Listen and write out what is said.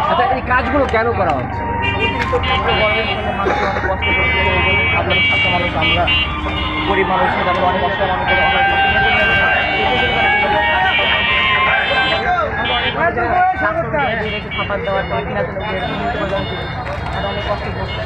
আচ্ছা, এই কাজগুলো কেন করা হচ্ছে? আপনার ছাত্র মানুষ, আমরা গরিব মানুষ, তারপর অনেক কষ্ট মানুষ খাবার দেওয়ার পরে কিনা অনেক কষ্ট করছে।